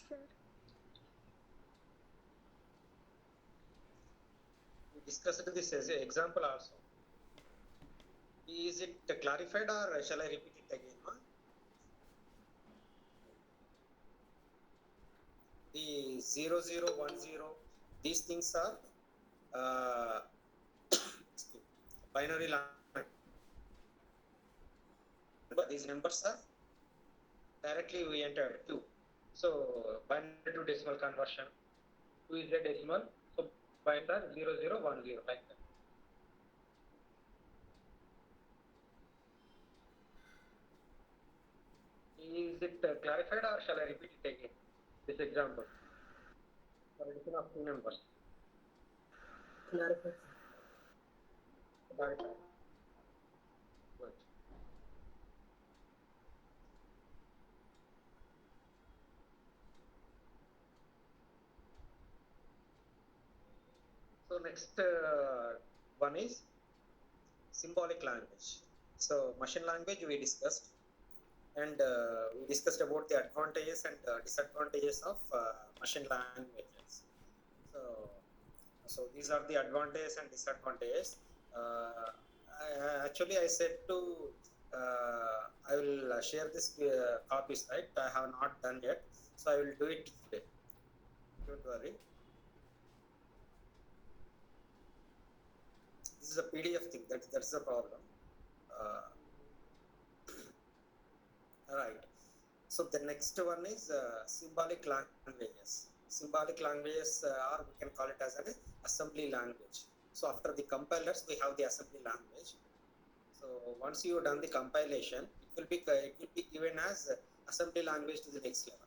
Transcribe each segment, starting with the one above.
sir. We discussed this as an example also. Is it clarified or shall I repeat it again? The 0010, these things are uh, binary language. But these numbers are directly we entered 2. So binary to decimal conversion. 2 is a decimal. So binary are 0010 like that. Is it clarified or shall I repeat it again? This example for addition of two numbers. Clarified. Clarified. Good. So next one is symbolic language. So machine language we discussed, and we discussed about the advantages and disadvantages of machine languages. So, so these are the advantages and disadvantages. Actually, I said to I will share this copies. Right, I have not done yet, so I will do it today. Don't worry. This is a PDF thing. That's the problem. Uh, right. So the next one is symbolic languages. Symbolic languages, or we can call it as an assembly language. So after the compilers, we have the assembly language. So once you done the compilation, it will be given as assembly language to the next level.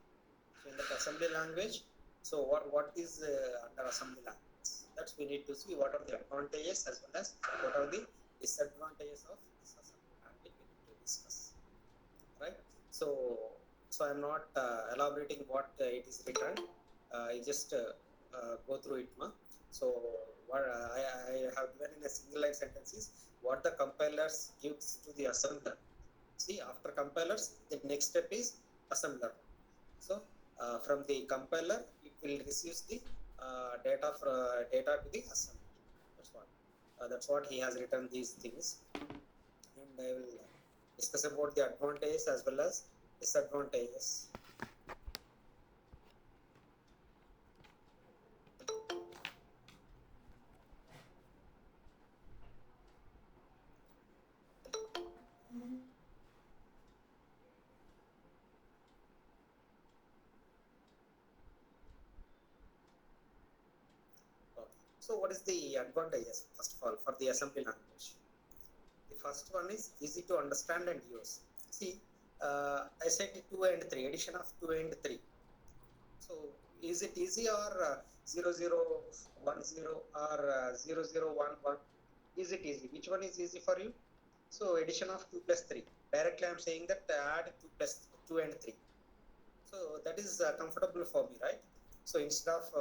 So in that assembly language, so what is under assembly language? That's we need to see what are the advantages as well as what are the disadvantages of this assembly language we need to discuss. Right? So I'm not elaborating what it is written. I just go through it. So what I have given in a single line sentences what the compilers gives to the assembler. See, after compilers, the next step is assembler. So from the compiler, it will receive the data to the assembler. That's what he has written these things, and I will discuss about the advantages as well as disadvantages. Okay. So what is the advantages first of all for the assembly language? The first one is easy to understand and use. See, I said 2 and 3, addition of 2 and 3. So is it easy or 0010 or 0011? Is it easy? Which one is easy for you? So addition of 2 plus 3. Directly I am saying that add 2 plus 2 and 3. So that is comfortable for me, right? So instead of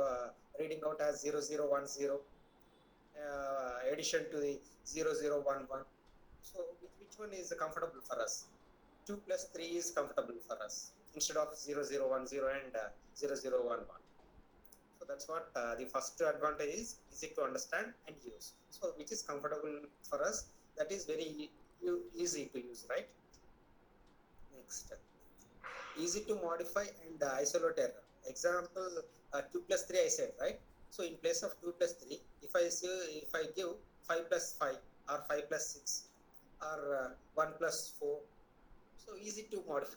reading out as 0010, addition to the 0011. So which one is comfortable for us? 2 plus 3 is comfortable for us instead of 0010 and 0011. So that's what the first advantage is, easy to understand and use. So which is comfortable for us, that is very easy to use, right? Next, easy to modify and isolate error. Example, 2 plus 3 I said, right? So in place of 2 plus 3, if I give 5 plus 5 or 5 plus 6 or 1 plus 4, so easy to modify.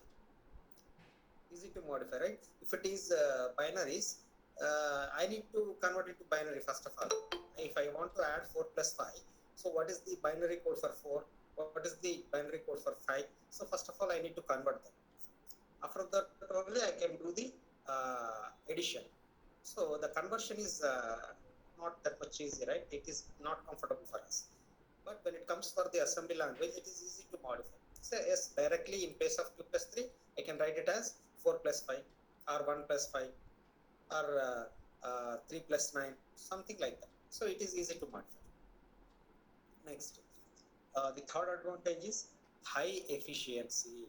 Easy to modify, right? If it is binaries, I need to convert it to binary first of all. If I want to add 4 plus 5, so what is the binary code for 4? What is the binary code for 5? So first of all, I need to convert them. After that, only I can do the addition. So the conversion is not that much easy, right? It is not comfortable for us. But when it comes for the assembly language, it is easy to modify. So yes, directly in place of 2 plus 3, I can write it as 4 plus 5 or 1 plus 5 or 3 plus 9, something like that. So it is easy to modify. Next, the third advantage is high efficiency.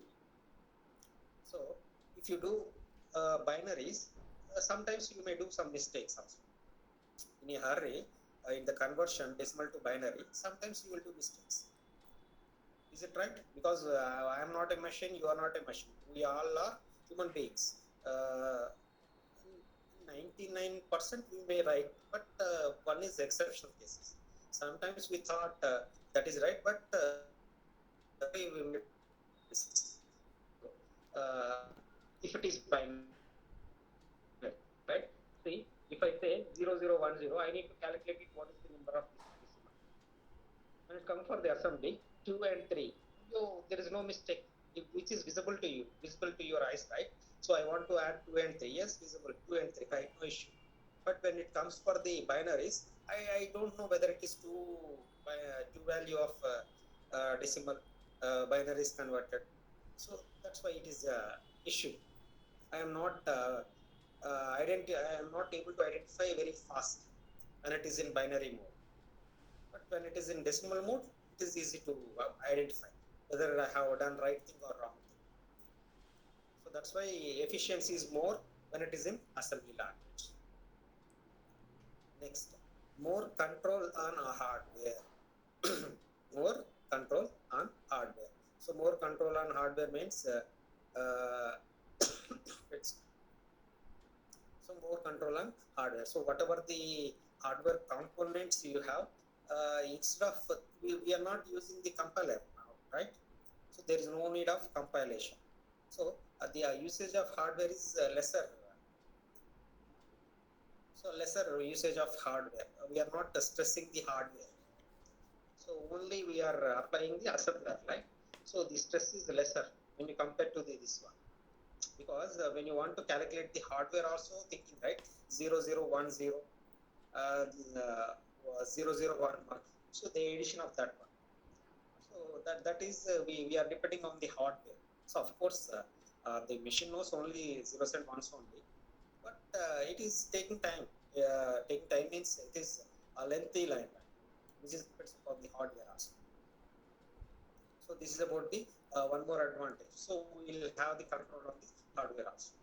So if you do binaries, sometimes you may do some mistakes also. In a hurry, in the conversion decimal to binary, sometimes you will do mistakes. Is it right? Because I am not a machine, you are not a machine. We all are human beings. 99% we may write, but one is exceptional cases. Sometimes we thought that is right, but we may do mistakes. If it is binary, right? See, if I say 0010, I need to calculate it. What is the number of this decimal? When it comes for the assembly, 2 and 3, there is no mistake, which is visible to you, visible to your eyes, right? So I want to add 2 and 3. Yes, visible 2 and 3, right? No issue. But when it comes for the binaries, I don't know whether it is two value of decimal binaries converted. So that's why it is issue. I am not I am not able to identify very fast when it is in binary mode. But when it is in decimal mode, it is easy to identify whether I have done right thing or wrong thing. So that's why efficiency is more when it is in assembly language. Next, more control on hardware. More control on hardware. So more control on hardware means it's so more control on hardware. So whatever the hardware components you have, instead of we are not using the compiler now, right? So there is no need of compilation. So the usage of hardware is lesser. So lesser usage of hardware. We are not stressing the hardware. So only we are applying the assembler, right? So the stress is lesser when you compare to this one. Because when you want to calculate the hardware also thinking, right? 0010, 0011. So the addition of that one. So that is we are depending on the hardware. So of course the machine knows only zeros and ones only, but it is taking time. Taking time means it is a lengthy line, which is depends upon the hardware also. So this is about the one more advantage. So we will have the control on the hardware also.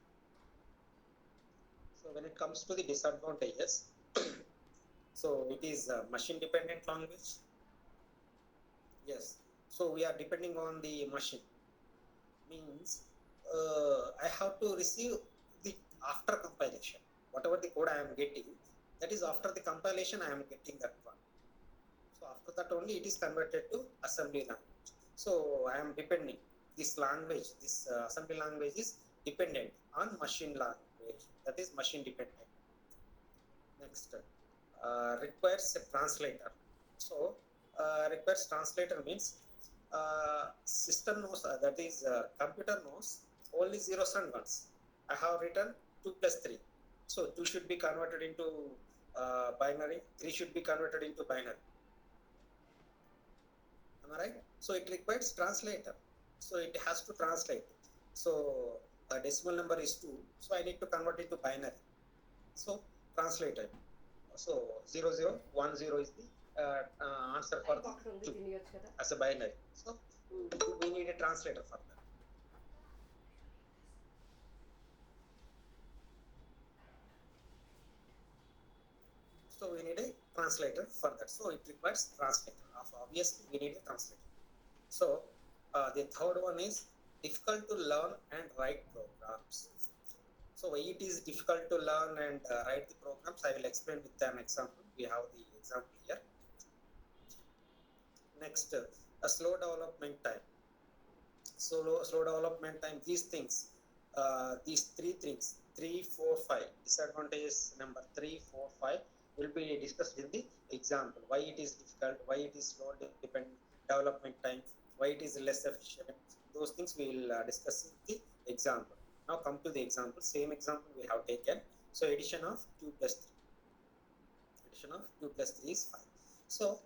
So when it comes to the disadvantages, so it is a machine dependent language. Yes. So we are depending on the machine. Means I have to receive the after compilation. Whatever the code I am getting, that is after the compilation I am getting that one. So after that only it is converted to assembly language. So I am depending. This language, this assembly language is dependent on machine language. That is machine dependent. Next, requires a translator. So requires translator means system knows, that is computer knows only zeros and ones. I have written 2 plus 3. So 2 should be converted into binary, 3 should be converted into binary. Am I right? So it requires translator. So it has to translate. So a decimal number is 2. So I need to convert it to binary. So translator. So 0010 is the answer for the 2 as a binary. So we need a translator for that. So we need a translator for that. So it requires translator. Obviously, we need a translator. So the third one is difficult to learn and write programs. So why it is difficult to learn and write the programs, I will explain with an example. We have the example here. Next, a slow development time. Slow development time. These things, these 3 things, 3, 4, 5. Disadvantages number 3, 4, 5 will be discussed in the example. Why it is difficult, why it is slow development time, why it is less efficient. Those things we will discuss in the example. Now come to the example. Same example we have taken. So addition of 2 plus 3. Addition of 2 plus 3 is 5. So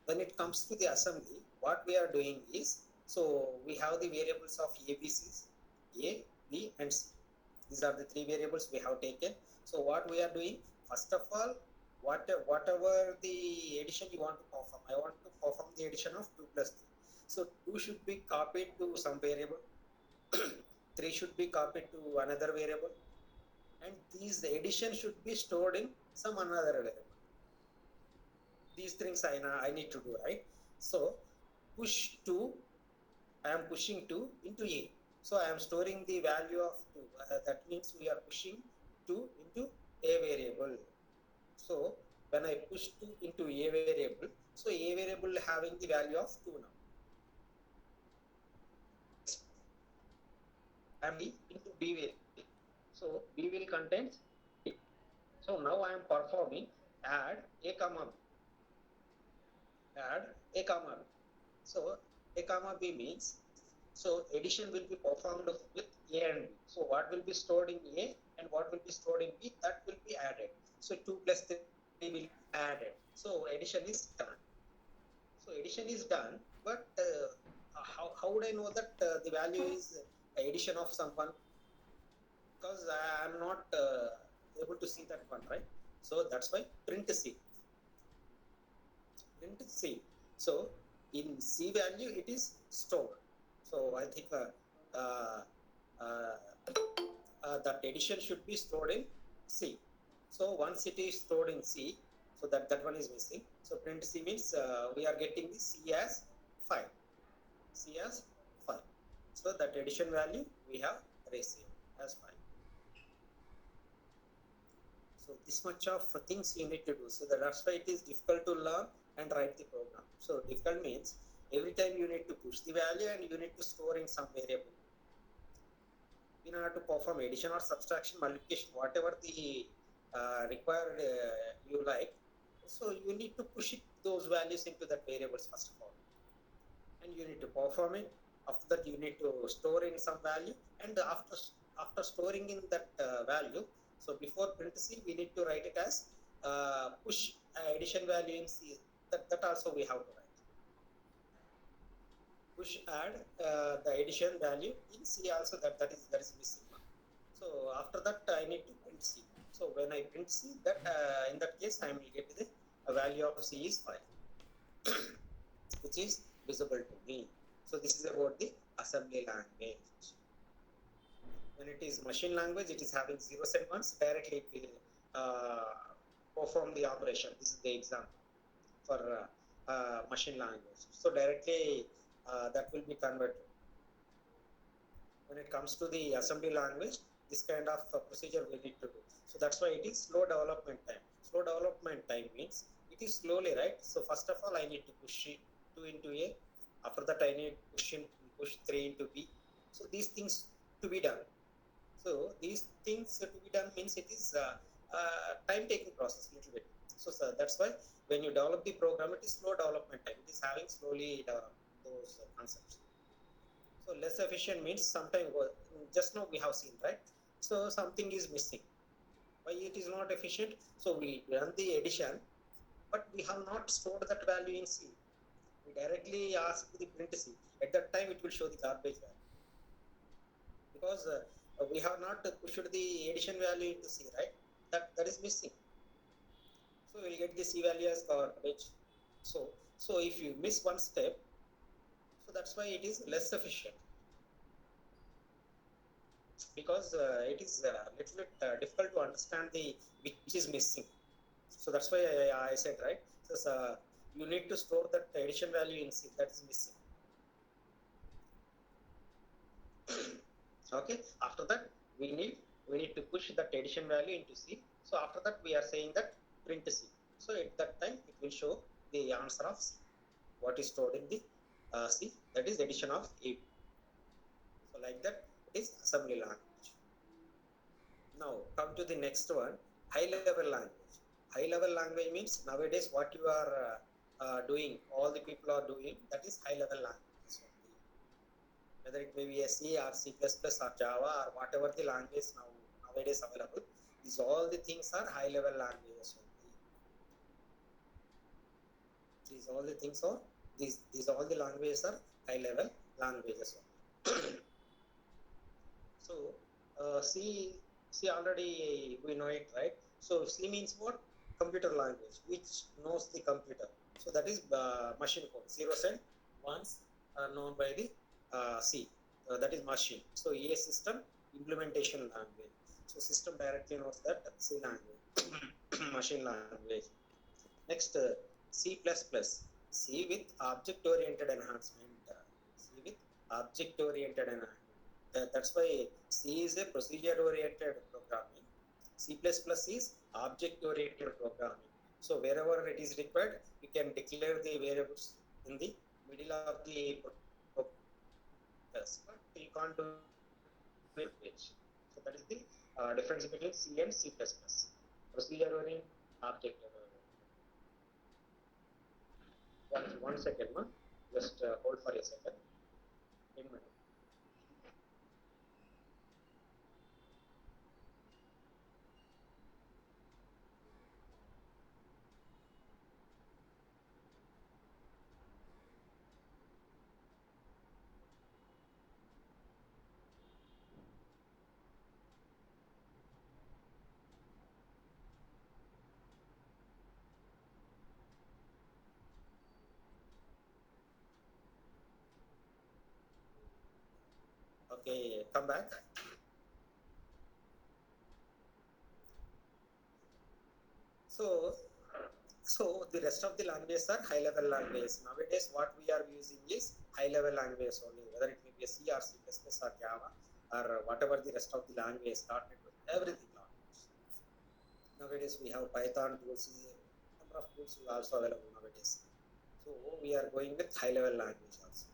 when it comes to the assembly, what we are doing is, so we have the variables of ABCs, A, B and C. These are the 3 variables we have taken. So what we are doing, first of all, whatever the addition you want to perform, I want to perform the addition of 2 plus 3. So 2 should be copied to some variable, 3 should be copied to another variable, and these addition should be stored in some another variable. These things I need to do, right? So push 2, I am pushing 2 into A. So I am storing the value of 2. That means we are pushing 2 into A variable. So when I push 2 into A variable, so A variable having the value of 2 now. I am into B variable. So B will contain 3. So now I am performing add A comma B. Add A comma B. So A comma B means, so addition will be performed with A and B. So what will be stored in A and what will be stored in B, that will be added. So 2 plus 3 will be added. So addition is done. So addition is done, but how would I know that the value is addition of someone? Because I am not able to see that one, right? So that's why print C. Print C. So in C value it is stored. So I think uh, uh, that addition should be stored in C. So once it is stored in C, so that one is missing. So print C means we are getting the C as 5. C as 5. So that addition value we have received as 5. So this much of things you need to do. So that's why it is difficult to learn and write the program. So difficult means every time you need to push the value and you need to store in some variable. In order to perform addition or subtraction, multiplication, whatever the required you like, so you need to push those values into that variables first of all, and you need to perform it. After that, you need to store in some value, and after storing in that value, so before print C, we need to write it as push addition value in C. That also we have to write. Push add the addition value in C also, that is missing. So after that I need to print C. So when I print C, that in that case I will get the value of C is 5, which is visible to me. So this is about the assembly language. When it is machine language, it is having zeros and ones. Directly it will perform the operation. This is the example for machine language. So directly that will be converted. When it comes to the assembly language, this kind of procedure we need to do. So that's why it is slow development time. Slow development time means it is slowly, right? So first of all, I need to push it 2 into A. After that, I need to push 3 into B. So these things to be done. So these things to be done means it is time-taking process a little bit. So that's why when you develop the program, it is slow development time. It is having slowly developed those concepts. So less efficient means sometimes just now we have seen, right? So something is missing. Why it is not efficient? So we run the addition, but we have not stored that value in C. We directly ask the print C. At that time, it will show the garbage value because we have not pushed the addition value into C, right? That is missing. So we'll get the C value as garbage. So if you miss one step, so that's why it is less efficient. Because it is a little bit difficult to understand the which is missing. So that's why I said, right? So you need to store that addition value in C that is missing. Okay. After that, we need to push that addition value into C. So after that, we are saying that print C. So at that time, it will show the answer of C. What is stored in the C? That is addition of A. So like that, it is assembly language. Now come to the next one, high level language. High level language means nowadays what you are doing, all the people are doing, that is high level language. Whether it may be a C or C++ or Java or whatever the language nowadays available, these all the things are high level languages only. These all the things are these all the languages are high level languages only. So C already we know it, right? So C means what? Computer language, which knows the computer. So that is machine code. Zeros and ones are known by the C. That is machine. So EA system implementation language. So system directly knows that C language, machine language. Next, C++. C with object-oriented enhancement. C with object-oriented enhancement. That's why C is a procedure-oriented programming. C++ is object-oriented programming. So wherever it is required, you can declare the variables in the middle of the process, but you can't do it page. So that is the difference between C and C++. Procedure-oriented, object-oriented. One second, ma. Just hold for a second. In minute. Okay, come back. So, so the rest of the languages are high-level languages. Nowadays, what we are using is high-level languages only, whether it may be a C or C++ or Java or whatever the rest of the language started with, everything language. Nowadays, we have Python tools, number of tools are also available nowadays. So we are going with high-level language also.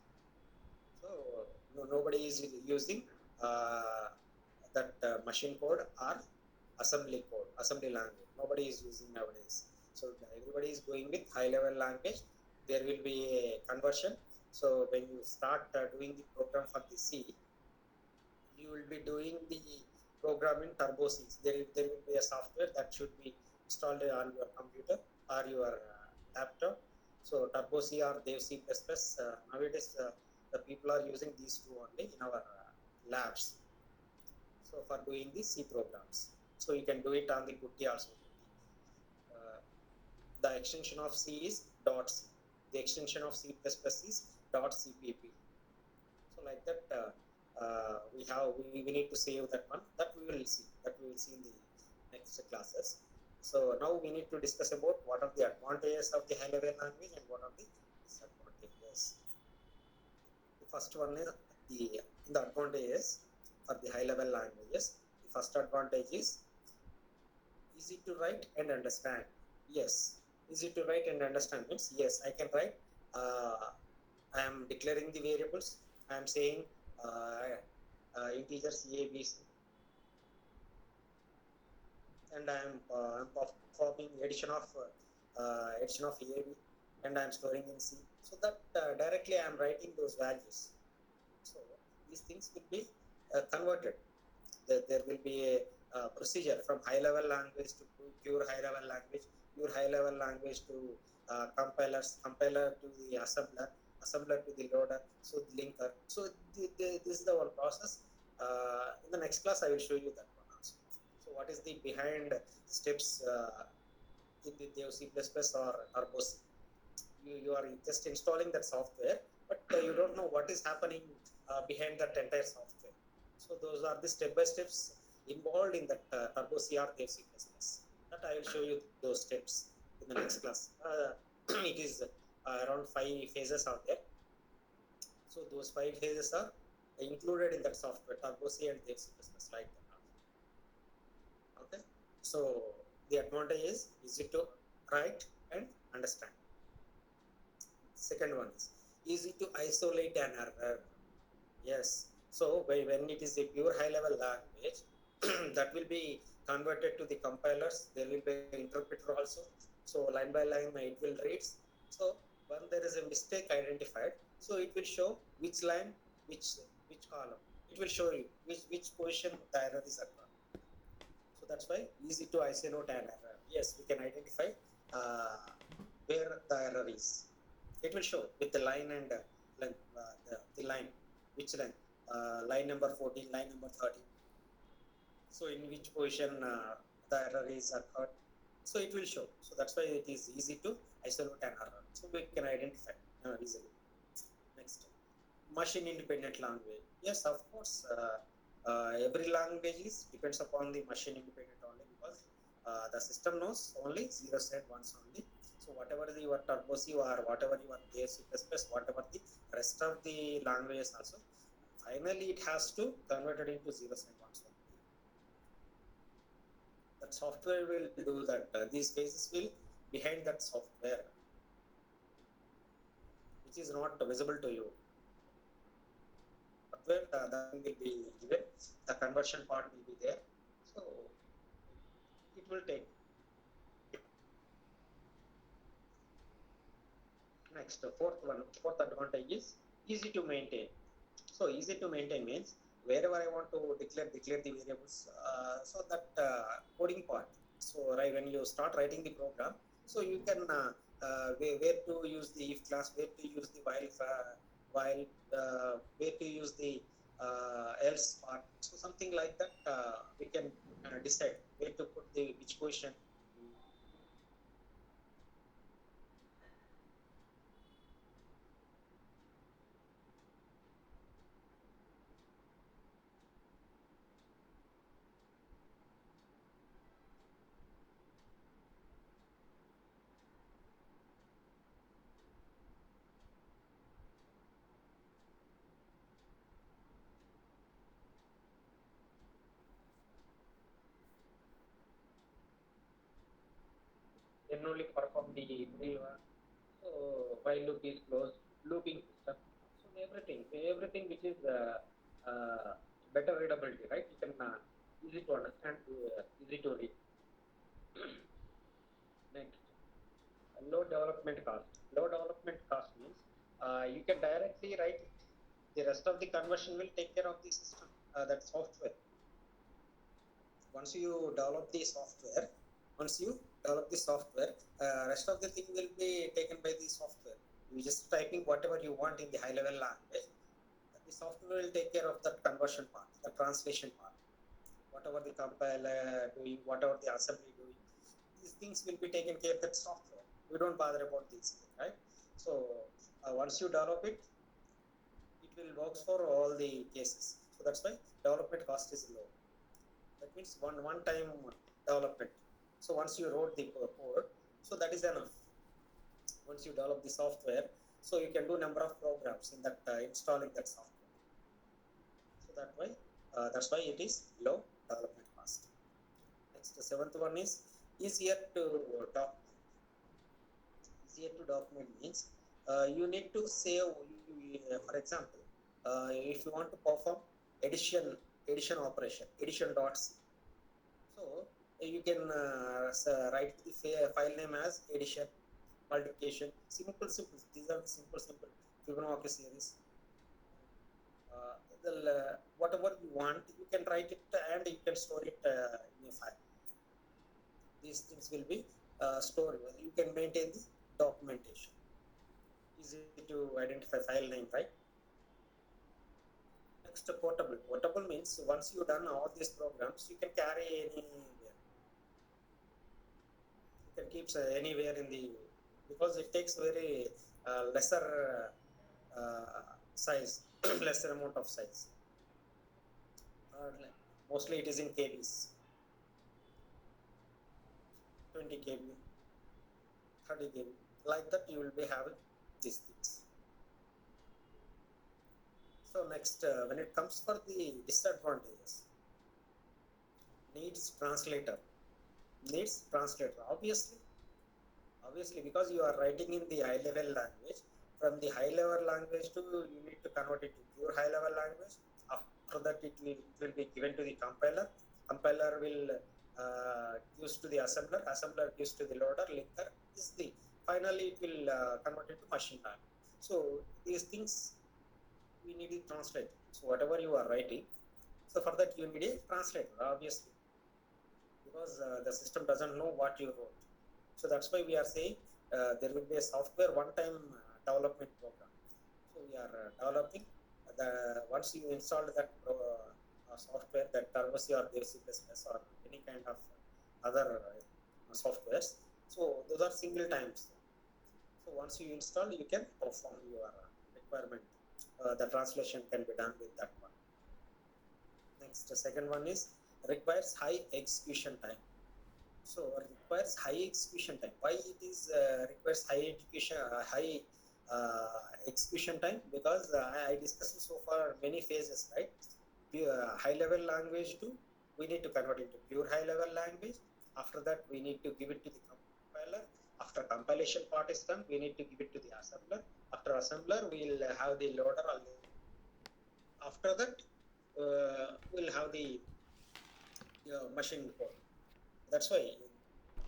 So nobody is using that machine code or assembly code, assembly language. Nobody is using nowadays. So everybody is going with high-level language. There will be a conversion. So when you start doing the program for the C, you will be doing the program in Turbo C. There will be a software that should be installed on your computer or your laptop. So Turbo C or Dev C++, nowadays the people are using these two only in our labs. So for doing the C programs. So you can do it on the Putty also. The extension of C is .C. The extension of C++ is .cpp. So like that, we need to save that one. That we will see. That we will see in the next classes. So now we need to discuss about what are the advantages of the high-level language and what are the disadvantages. The first one is the advantages for the high-level languages. The first advantage is easy to write and understand. Yes, easy to write and understand means yes, I can write. I am declaring the variables. I am saying integers a, b, c, and I am performing addition of a, b, and I am storing in C. So that directly I am writing those values. So these things will be converted. There will be a procedure from high-level language to pure high-level language, pure high-level language to compiler to the assembler to the loader, so the linker. So this is the whole process. In the next class, I will show you that one also. So what is the behind steps in the Dev C++ or Turbo C? You are just installing that software, but you don't know what is happening behind that entire software. So those are the step-by-steps involved in that Turbo C or Dev C++. That I will show you those steps in the next class. It is around 5 phases out there. So those 5 phases are included in that software, Turbo C and Dev C++, like that. Okay. So the advantage is easy to write and understand. Second one is easy to isolate an error. Yes. So when it is a pure high-level language, that will be converted to the compilers. There will be an interpreter also. So line by line, it will read. So when there is a mistake identified, so it will show which line, which column. It will show you which position the error is occurring. So that's why easy to isolate an error. Yes, we can identify where the error is. It will show with the line and the line, which line, line number 14, line number 13. So in which position the error is occurred. So it will show. So that's why it is easy to isolate an error. So we can identify easily. Next, machine independent language. Yes, of course. Every language is depends upon the machine independent only, because the system knows only zeros and ones only. So whatever the your turbo C or whatever your C++, whatever the rest of the languages also, finally it has to convert it into zeros and ones only. That software will do that. These phases will behind that software, which is not visible to you. Software, the thing will be given, the conversion part will be there. So it will take. Next, fourth advantage is easy to maintain. So easy to maintain means wherever I want to declare the variables. So that coding part. So right when you start writing the program, so you can where to use the if class, where to use the while where to use the else part. So something like that we can decide where to put the which position. Then only perform the pre-one. So while loop is closed, looping system. So everything which is better readability, right? You can easy to understand, easy to read. Next, low development cost. Low development cost means you can directly write it. The rest of the conversion will take care of the system, that software. Once you develop the software, once you develop the software, rest of the thing will be taken by the software. You just typing whatever you want in the high level language, the software will take care of that conversion part, the translation part, whatever the compiler doing, whatever the assembly doing, these things will be taken care of that software. We don't bother about these things, right? So once you develop it, it will work for all the cases. So that's why development cost is low. That means one time development. So once you wrote the code, so that is enough. Once you develop the software, so you can do number of programs in that installing that software. So that's why it is low development cost. Next, the seventh one is easier to doc easier to document means you need to save. For example, if you want to perform addition operation, addition.c. So you can write the file name as addition, multiplication, simple. These are simple Fibonacci series. Whatever you want, you can write it and you can store it in a file. These things will be stored. You can maintain the documentation. Easy to identify file name, right? Next, portable. Portable means once you done all these programs, you can carry anywhere. You can keep anywhere in the, because it takes very lesser size, lesser amount of size. Mostly it is in KBs, 20 KB, 30 KB. Like that, you will be having these things. So next, when it comes for the disadvantages, needs translator. Obviously, because you are writing in the high level language, from the high level language to you need to convert it to pure high level language. After that, it will be given to the compiler will gives to the assembler gives to the loader, linker is the, finally it will convert it to machine language. So these things we need to translate. So whatever you are writing, so for that you need a translator, obviously, because the system doesn't know what you wrote. So that's why we are saying there will be a software one-time development program. So we are developing the, once you install that software, that Turbo C or C++ or any kind of other softwares. So those are single times. So once you install, you can perform your requirement. The translation can be done with that one. Next, the second one is requires high execution time. So requires high execution time. Why it is requires high execution time? Because I discussed so far many phases, right? High level language to we need to convert into pure high level language. After that, we need to give it to the compiler. After compilation part is done, we need to give it to the assembler. After assembler, we'll have the loader. After that, we'll have the machine code. That's why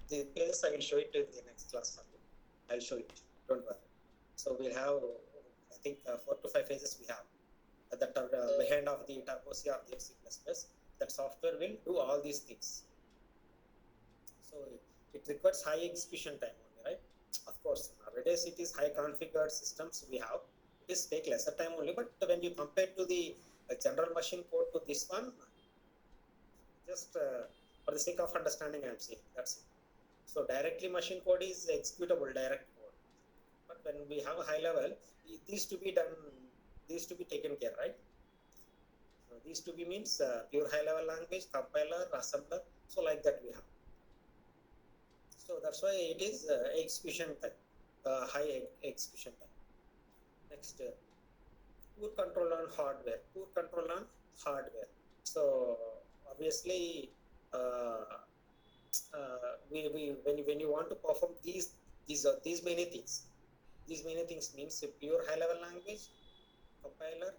the place I will show it in the next class. I'll show it. Don't worry. So we'll have, I think, 4 to 5 phases we have that are behind of the Turbo C or the C++. That software will do all these things. So it requires high execution time only, right? Of course, nowadays it is high configured systems we have. It is take lesser time only, but when you compare to the general machine code to this one, just for the sake of understanding, I am saying that's it. So directly machine code is executable direct code, but when we have a high level, these to be done, these to be taken care, right? So these to be means pure high level language, compiler, assembler. So like that we have. So that's why it is execution time, high execution time. Next, poor control on hardware. Poor control on hardware. So obviously, when you want to perform these many things means a pure high level language, compiler,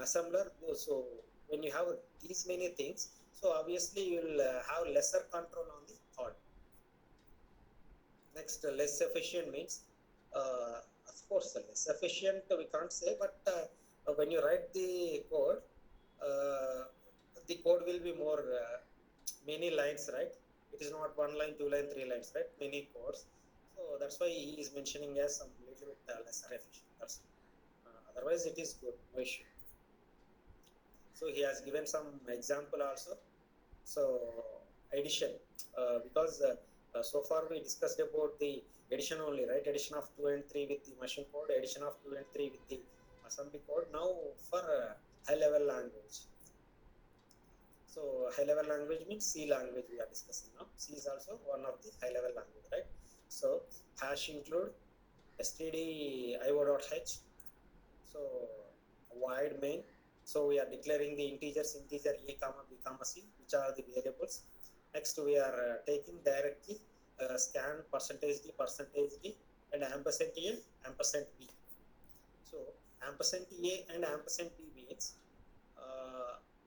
assembler. So when you have these many things, so obviously you will have lesser control on the hardware. Next, less efficient means, of course, less efficient we can't say, but when you write the code will be more many lines, right? It is not 1 line, 2 line, 3 lines, right? Many codes. So that's why he is mentioning as some little bit lesser efficient. Otherwise, it is good, no issue. So he has given some example also. So addition, because so far we discussed about the addition only, right? Addition of 2 and 3 with the machine code, addition of 2 and 3 with the assembly code. Now for high level language. So high level language means C language we are discussing now. C is also one of the high level language, right? So hash include std io.h. So void main. So we are declaring the integers, integer a comma b comma c, which are the variables. Next we are taking directly scan %d and ampersand a ampersand b. So ampersand a and ampersand b means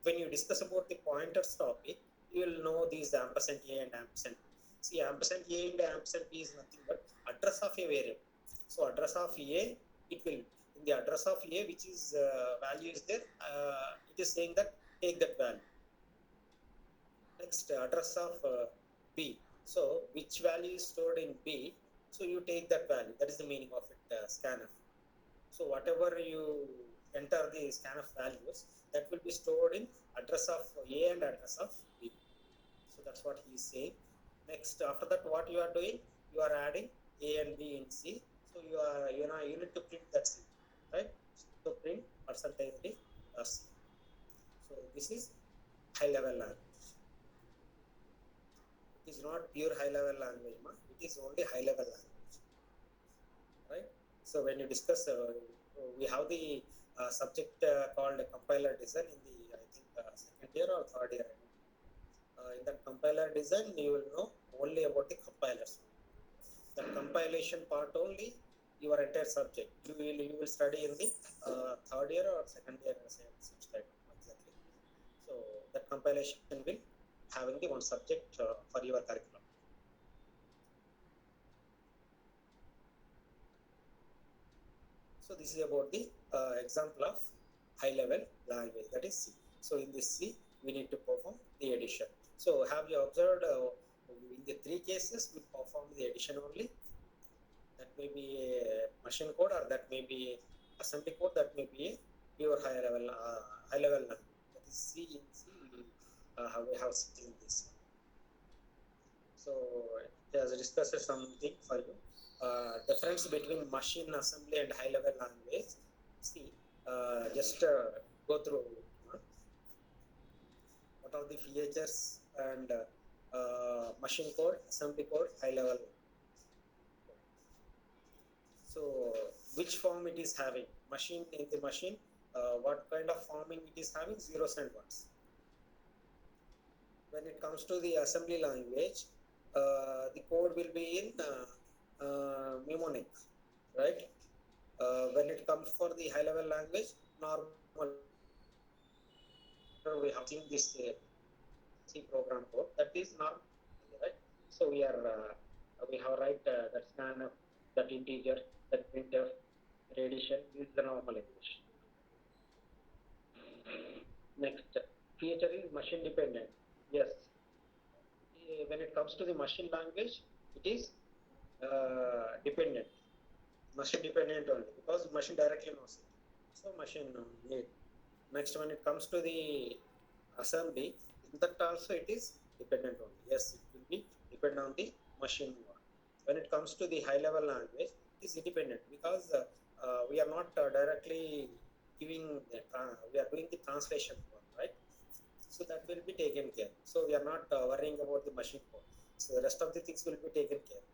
when you discuss about the pointers topic, you will know these ampersand a and ampersand b. See, ampersand a and ampersand b is nothing but address of a variable. So address of a, it will, in the address of a, which is value is there, it is saying that take that value. Next, address of b. So which value is stored in b, so you take that value. That is the meaning of it, scanf. So whatever you enter the scanf values, that will be stored in address of a and address of b. So that's what he is saying. Next, after that, what you are doing, you are adding a and b in c. So you need to print that c, right? So print %d c. So this is high level language. It is not pure high level language, it is only high level language, right? So when you discuss, we have the subject called compiler design in the, I think, second year or third year. In that compiler design, you will know only about the compilers. The compilation part only, your entire subject. You will study in the third year or second year, exactly. So that compilation will having the one subject for your curriculum. So this is about the example of high level language, that is C. So in this C, we need to perform the addition. So have you observed in the 3 cases we perform the addition only? That may be a machine code, or that may be assembly code, that may be a pure high level language. That is C. In C, we have seen this. So it has discussed something for you. Difference between machine assembly and high level language. See, just go through. what are the features and machine code, assembly code, high level. So which form it is having, machine in the machine, what kind of forming it is having, zeros and ones. When it comes to the assembly language, the code will be in mnemonic, right? When it comes for the high level language, normal, we have seen this C program code that is normal, right? So we have write that scanf, that integer, that printf, addition is the normal English. Next feature is machine dependent. Yes, when it comes to the machine language, it is dependent, machine dependent only, because machine directly knows it. So machine need. Next, when it comes to the assembly, in that also it is dependent only. Yes, it will be dependent on the machine one. When it comes to the high level language, it is independent, because we are not directly giving we are doing the translation one, right? So that will be taken care. So we are not worrying about the machine code. So the rest of the things will be taken care.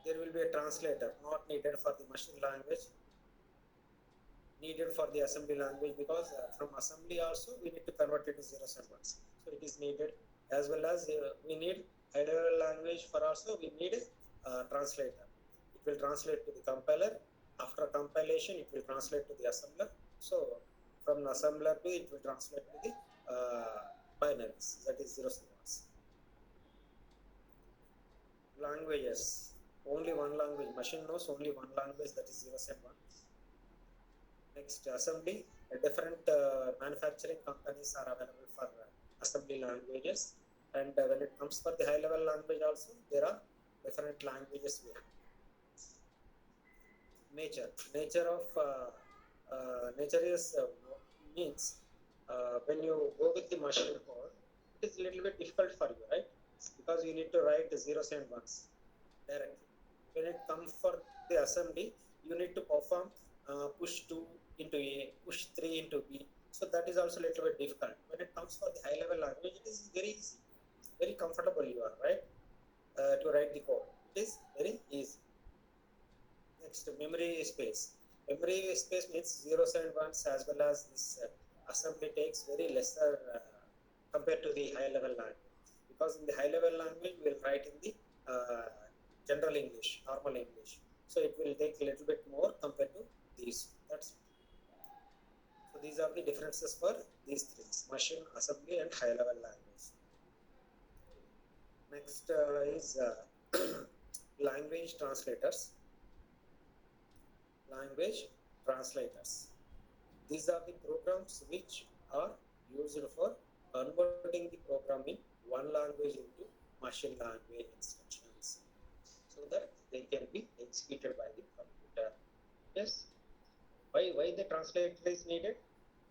There will be a translator not needed for the machine language, needed for the assembly language, because from assembly also we need to convert it to zeros and ones. So it is needed, as well as we need high level language for also we need a translator. It will translate to the compiler. After compilation, it will translate to the assembler. So from the assembler to it will translate to the binaries, that is zeros and ones. Languages, only one language. Machine knows only one language, that is zeros and ones. Next, assembly. Different manufacturing companies are available for assembly languages, and when it comes for the high level language also, there are different languages we have. Nature of nature is means when you go with the machine code, it is a little bit difficult for you, right? Because you need to write the zeros and ones directly. When it comes for the assembly, you need to perform push 2 into A, push 3 into B. So that is also a little bit difficult. When it comes for the high level language, it is very easy, very comfortable you are, right? To write the code. It is very easy. Next, memory space. Memory space means zeros and ones, as well as this assembly takes very lesser compared to the high level language. Because in the high level language, we will write in the general English, normal English. So it will take a little bit more compared to these. That's so these are the differences for these things: machine, assembly, and high level language. Next is language translators. Language translators. These are the programs which are used for converting the program in one language into machine language instructions, so that they can be executed by the computer. Yes. Why the translator is needed?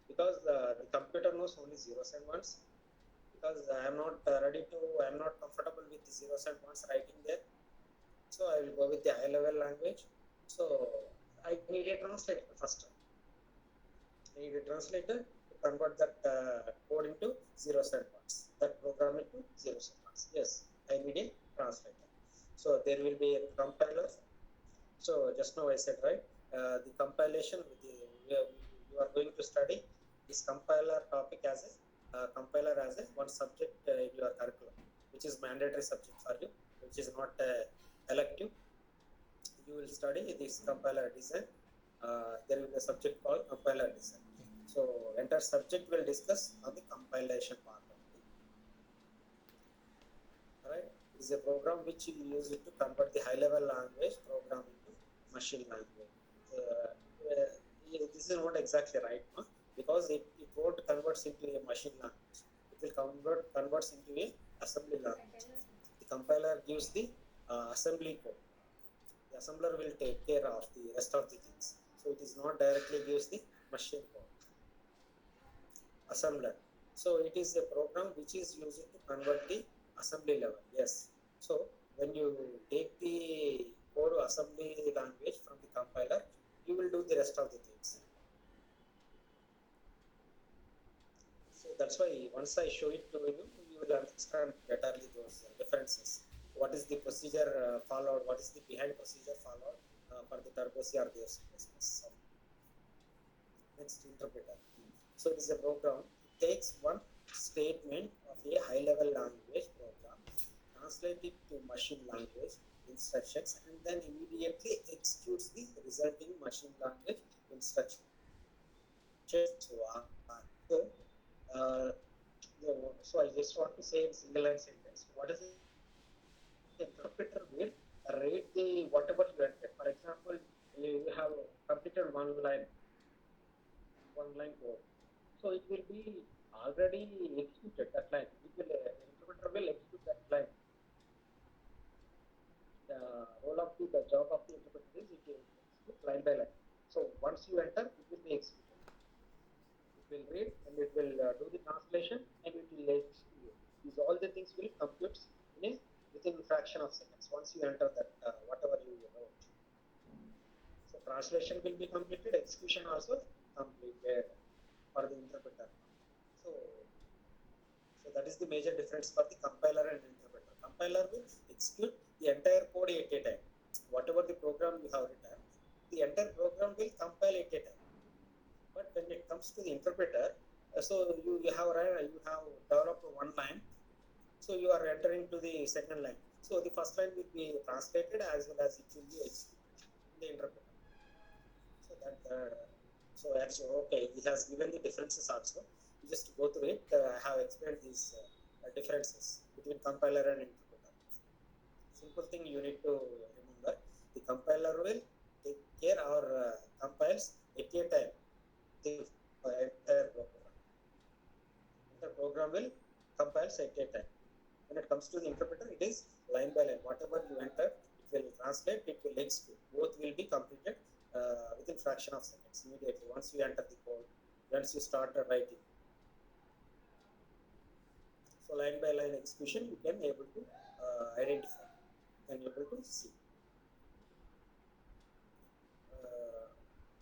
Because the computer knows only zeros and ones. Because I am not I am not comfortable with the zeros and ones writing there. So I will go with the high level language. So I need a translator first. I need a translator to convert that code into zeros and ones, that program into zeros and ones. Yes, I need a translator. So there will be a compiler. So just now I said, right, the compilation with the, you are going to study this compiler topic as a compiler as a one subject in your curriculum, which is mandatory subject for you, which is not elective. You will study this compiler design. There will be a subject called compiler design. So entire subject will discuss on the compilation part of it. Right? It is a program which you use it to convert the high level language program into machine language. This is not exactly right, no? Because it won't convert into a machine language. It will converts into a assembly language. The compiler gives the assembly code. The assembler will take care of the rest of the things. So it is not directly gives the machine code. Assembler. So it is a program which is used to convert the assembly level. Yes. So when you take the code assembly language from the compiler, you will do the rest of the things. that's why once I show it to you, you will understand betterly those differences. What is the procedure followed? What is the behind procedure followed for the turbo C or the C++? Next, interpreter. So it is a program. It takes one statement of a high-level language program, translate it to machine language instructions, and then immediately executes the resulting machine language instructions. So, uh, so I just want to say in single line sentence, what is the interpreter will read the whatever you enter. For example, you have completed one line code. So it will be already executed that line. It will interpreter will execute that line. The role of the job of the interpreter is it will execute line by line. So once you enter, it will be executed. It will read and it will do the translation and it will execute. These all the things will compute in a, within a fraction of seconds once you enter that whatever you wrote. So translation will be completed, execution also completed for the interpreter. So, so that is the major difference for the compiler and interpreter. Compiler will execute the entire code at a time. Whatever the program you have written, the entire program will compile at a time. But when it comes to the interpreter, so you have developed one line, so you are entering to the second line. So the first line will be translated as well as it will be executed in the interpreter. So that so actually okay, it has given the differences also. You just go through it. I have explained these differences between compiler and interpreter. Simple thing you need to remember: the compiler will take care or compiles at a time the entire program. The program will compiles at a time. When it comes to the interpreter, it is line by line. Whatever you enter, it will translate, it will execute. Both will be completed within fraction of seconds immediately. Once you enter the code, once you start writing. So line by line execution, you can able to identify, you can able to see.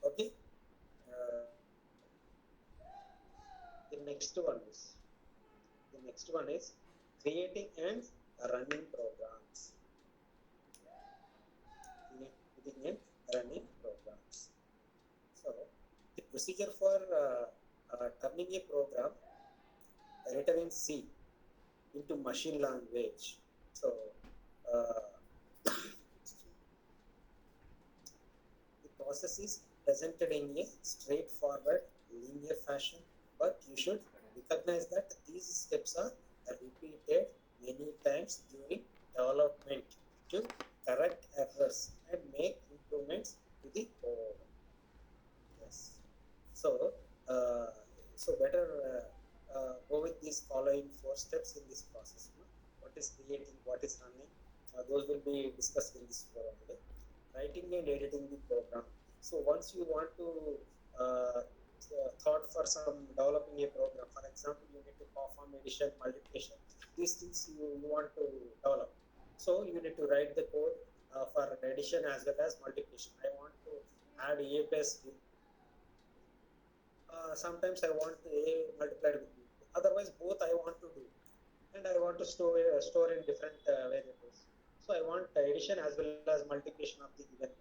Okay. The next one is creating and running programs. Creating and running programs. So the procedure for turning a program written in C into machine language. So the process is presented in a straightforward linear fashion, but you should recognize that these steps are repeated many times during development to correct errors and make improvements to the code. Yes. So, uh, so better go with these following 4 steps in this process. No? What is creating, what is running, those will be discussed in this forum only. Writing and editing the program. So once you want to thought for some developing a program, for example, you need to perform addition, multiplication. These things you want to develop. So you need to write the code for addition as well as multiplication. I want to add a plus b. Sometimes I want a multiplied with b. Otherwise, both I want to do, and I want to store in different variables. So I want addition as well as multiplication of the given.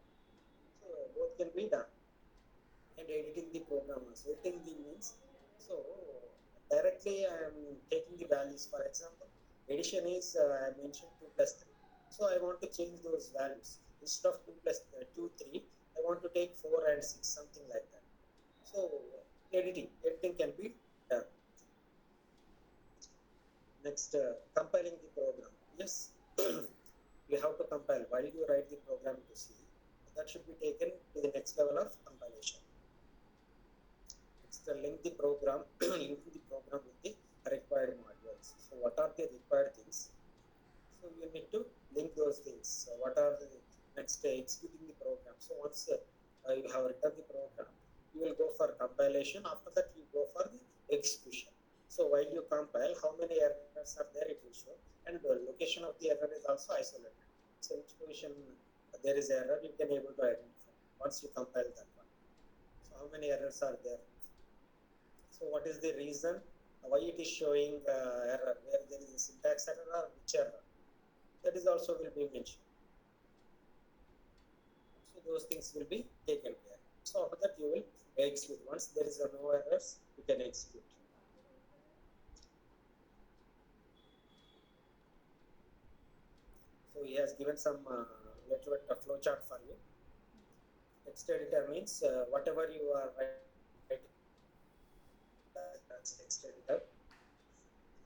So both can be done. And editing the program also. Editing the means, so directly I am taking the values. For example, addition is I mentioned 2 plus 3. So I want to change those values. Instead of 2 plus 2, 3, I want to take 4 and 6, something like that. So editing can be done. Next, compiling the program. Yes, you have to compile while you write the program to C. That should be taken to the next level of compilation. Next, link the program, linking the program with the required modules. So what are the required things? So you need to link those things. So what are the next, executing the program. So once you have written the program, you will go for compilation. After that, you go for the execution. So while you compile, how many errors are there, it will show, and the location of the error is also isolated. So which position there is error, you can able to identify once you compile that one. So how many errors are there? So what is the reason why it is showing error, where there is a syntax error or which error, that is also will be mentioned. So those things will be taken care. So after that you will execute. Once there is no errors, you can execute. So he has given some little bit of flow chart for you. Text editor means whatever you are writing, that's text editor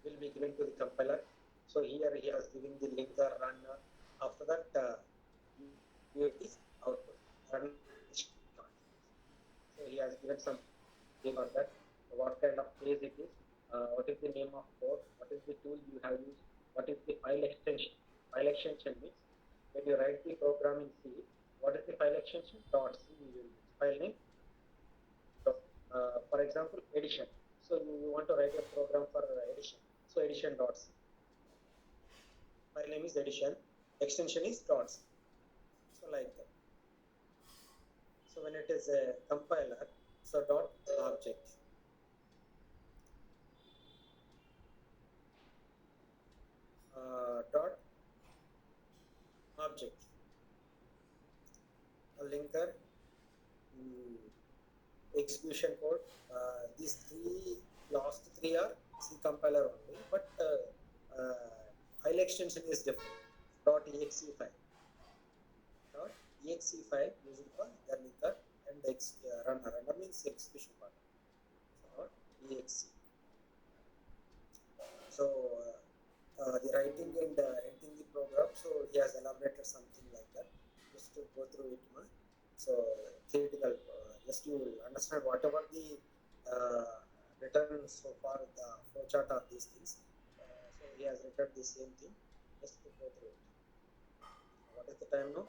will be given to the compiler. So here he has given the linker runner. After that, you is output run. So he has given some name for that. What kind of phrase it is? What is the name of code? What is the tool you have used? What is the file extension? File extension means when you write the program in C, what is the file extension? .c you will use. File name. For example, edition. So you want to write a program for edition. So edition.c. File name is edition. Extension is .c. So like that. So when it is a compiler, so dot object. Dot object. A linker, execution code. These last three are C compiler only, but file extension is different. .exe file. .exe file using for the linker and runner. Runner means execution part. So .exe. So the writing and editing the program. So he has elaborated something like that. Just to go through it, so theoretical. Just you understand whatever the written so far the flowchart of these things. So he has written the same thing. Just to go through it. What is the time now?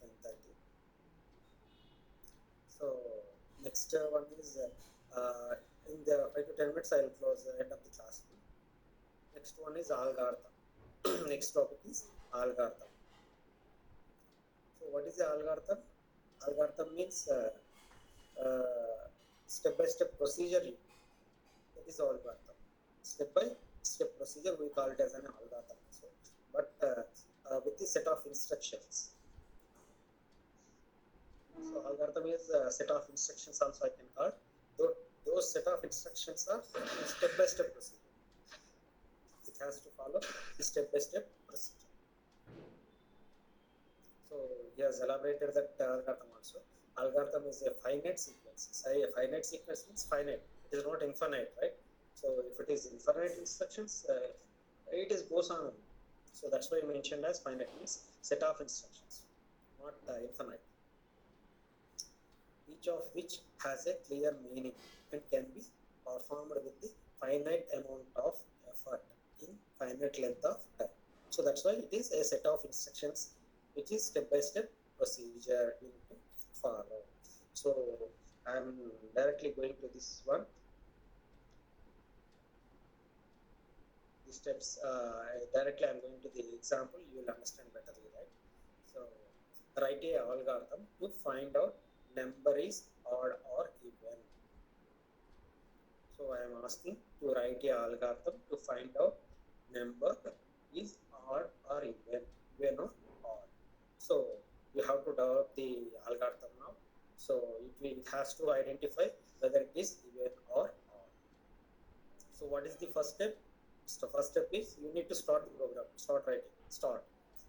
10:30. So next one is in the 5 to 10 minutes I will close the end of the class. Next one is algorithm. Next topic is algorithm. So what is the algorithm? Algorithm means step-by-step procedure. That is algorithm. Step-by-step procedure we call it as an algorithm. So, but with the set of instructions. So algorithm is a set of instructions also I can call. Those set of instructions are step-by-step procedure. It has to follow the step-by-step procedure. So he has elaborated that algorithm also. Algorithm is a finite sequence. Say a finite sequence means finite. It is not infinite, right? So if it is infinite instructions, it is goes on. So that's why I mentioned as finite means set of instructions, not infinite. Each of which has a clear meaning and can be performed with the finite amount of effort in finite length of time. So that's why it is a set of instructions which is step-by-step procedure you need to follow. So I'm directly going to this one. The steps directly I'm going to the example, you will understand better, right? So write a algorithm to find out number is odd or even. So I am asking to write a algorithm to find out number is odd or even or odd. So you have to develop the algorithm now. So it has to identify whether it is even or odd. So what is the first step? So first step is you need to start the program, start writing, start.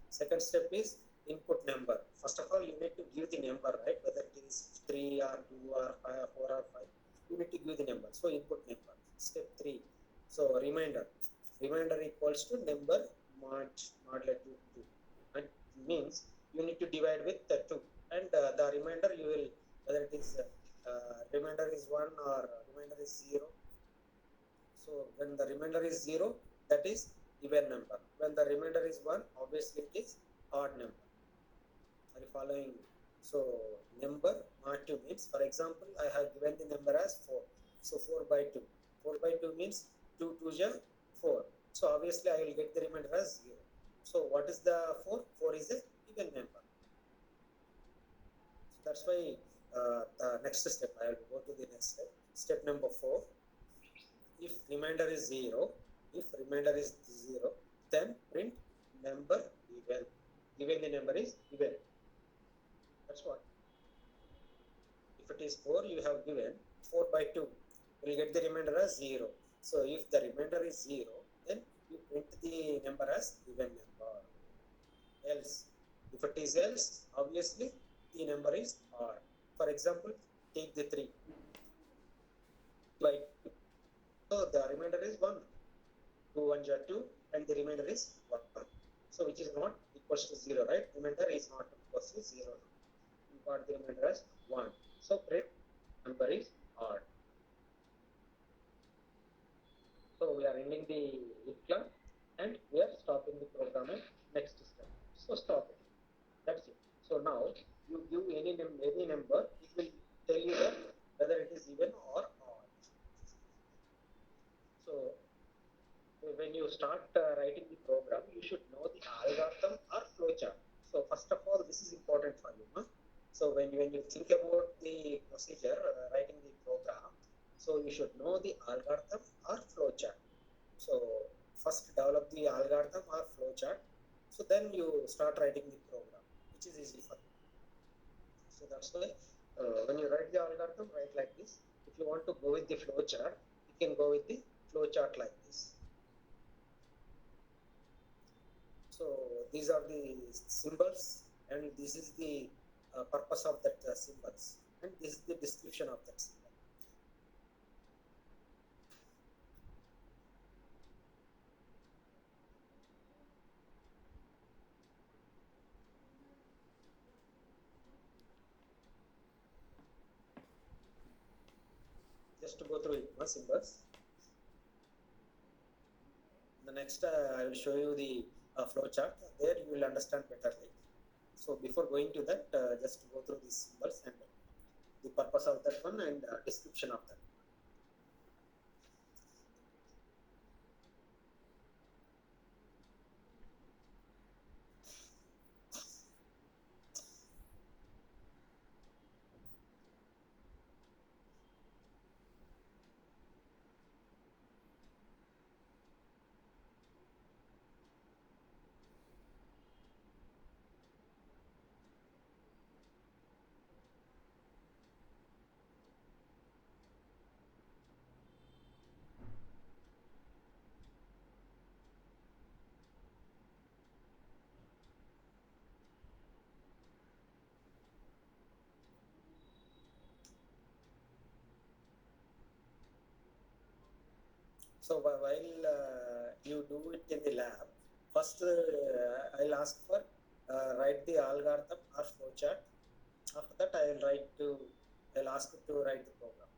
Second step is input number. First of all, you need to give the number, right? Whether it is 3 or 2 or 5 or 4 or 5. You need to give the number. So input number. Step 3. So reminder. Reminder equals to number modular to 2. And means you need to divide with the 2. And the remainder you will, whether it is remainder is 1 or remainder is 0. So when the remainder is 0, that is even number. When the remainder is 1, obviously it is odd number. Are you following? So number not 2 means, for example, I have given the number as 4. So 4 by 2. 4 by 2 means 2 2 is 4. So obviously I will get the remainder as 0. So what is the 4? 4 is a even number. So that's why the next step, I will go to the next step. Step number 4. If remainder is 0, then print number even. Given the number is even. That's what. If it is 4, you have given 4 by 2. You will get the remainder as 0. So if the remainder is 0, then you print the number as even number. Else, if it is else, obviously the number is odd. For example, take the 3 by 2. So the remainder is 1. 2 1 are 2 and the remainder is 1. So which is not equals to 0, right? Remainder is not equals to 0. You got the remainder as 1. So print number is odd. So we are ending the if class and we are stopping the program at next step. So stop it. That's it. So now you give any number, it will tell you that whether it is even or odd. So when you start writing the program, you should know the algorithm or flowchart. So first of all, this is important for you. Huh? So when you think about the procedure writing the program, so you should know the algorithm or flowchart. So first develop the algorithm or flowchart. So then you start writing the program, which is easy for you. So that's why when you write the algorithm, write like this. If you want to go with the flowchart, you can go with the flowchart like this. So these are the symbols, and this is the purpose of that symbols, and this is the description of that symbol. Just to go through it, symbols. The next, I will show you the flowchart. There you will understand better. So before going to that, just go through these symbols and the purpose of that one and description of that. So while you do it in the lab, first I'll ask for write the algorithm or flowchart. After that, I'll ask to write the program.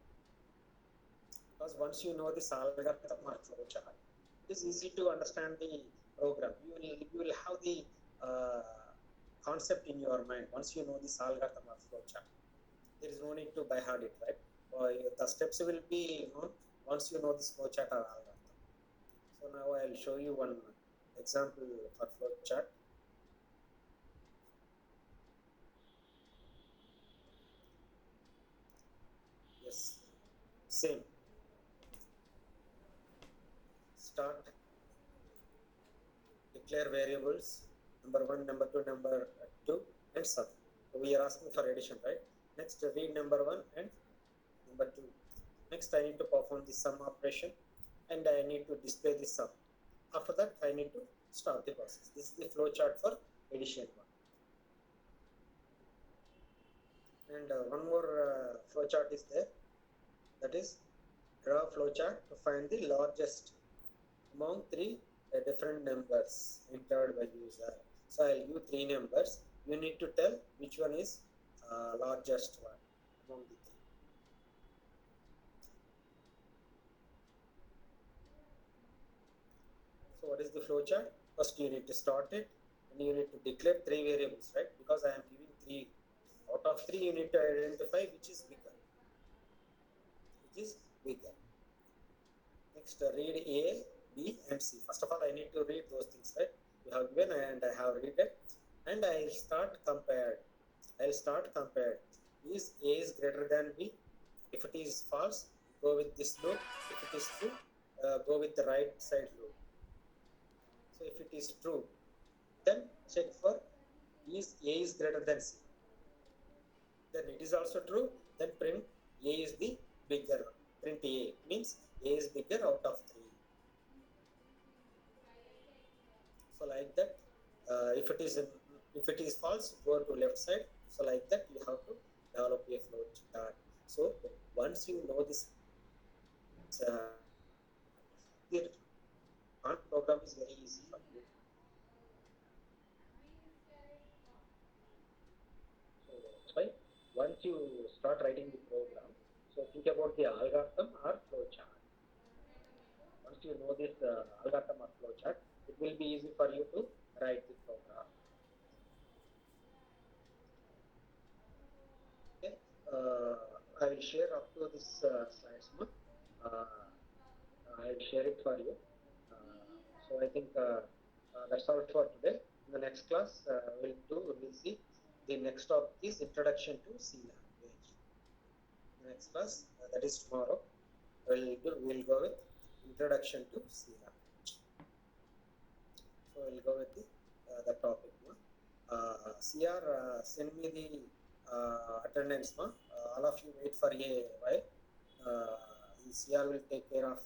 Because once you know this algorithm or flowchart, it is easy to understand the program. You will have the concept in your mind once you know this algorithm or flowchart. There is no need to by heart it, right? The steps will be known once you know this flowchart or algorithm. So now I'll show you one example for flowchart. Yes, same. Start, declare variables, number 1, number 2, number 2, and sum. So we are asking for addition, right? Next, read number 1 and number 2. Next, I need to perform the sum operation and I need to display the sum. After that, I need to stop the process. This is the flowchart for addition one. And one more flowchart is there. That is, draw flowchart to find the largest among 3 different numbers entered by user. So I'll give 3 numbers. You need to tell which one is largest one among the 3. So what is the flowchart? First you need to start it and you need to declare 3 variables, right? Because I am giving 3. Out of 3 you need to identify which is bigger. Next, read A, B and C. First of all, I need to read those things, right? You have given and I have read it. And I'll start compared. Is A is greater than B? If it is false, go with this loop. If it is true, go with the right side loop. So if it is true, then check for is A is greater than C. Then it is also true, then print A is the bigger one. Print A means A is bigger out of 3. So like that, if it is false, go to left side. So like that, you have to develop a flow chart. So once you know this, the program is very easy for you. So that's why once you start writing the program, so think about the algorithm or flow chart. Once you know this algorithm or flow chart, it will be easy for you to write the program. Okay, I will share up to this slides. I'll share it for you. So I think that's all for today. In the next class, we'll see the next topic is introduction to C language. The next class, that is tomorrow, we'll go with introduction to C language. So we'll go with the topic. CR, send me the attendance. All of you wait for a while. CR will take care of